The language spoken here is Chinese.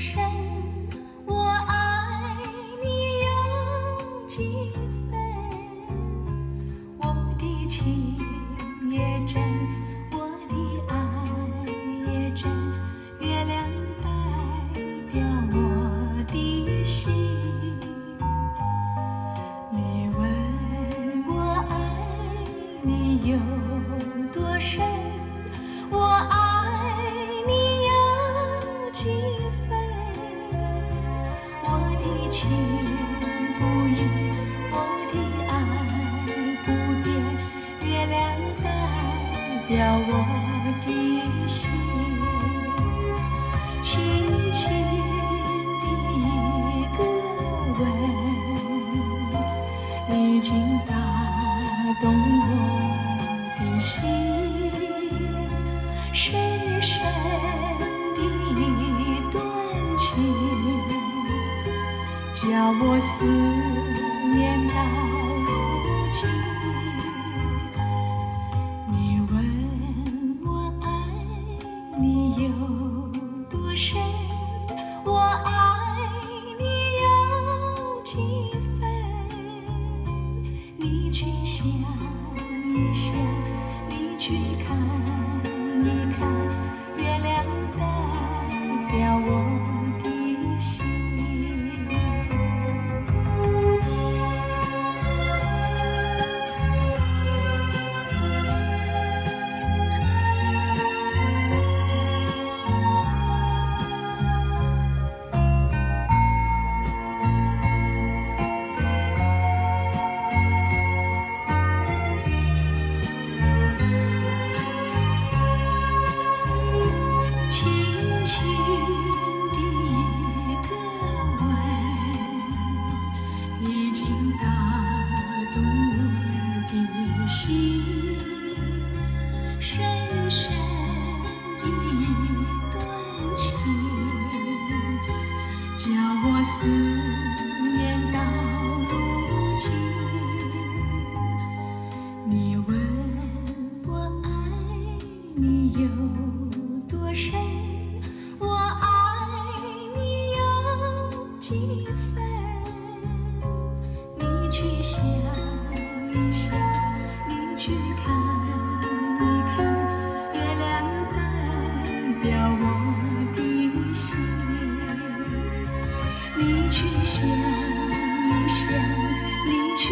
深，我爱你有几分？我的情也真，我的爱也真，月亮代表我的心。你问我爱你有多深，我爱你有几分？我的情不移，我的爱不变，月亮代表我的心。轻轻的一个吻，已经打动我的心。深深的一段情，叫我思念到如今。你问我爱你有多深，我爱你有几分？你去想一想，你去看一看，月亮代表我的心。轻轻的一个吻，已经打动我的心。深深的一段情，叫我思念到如今。你问我爱你有多深，我爱你有几分？你去想一想，你去看一看，月亮代表我的心。你去想一想，你去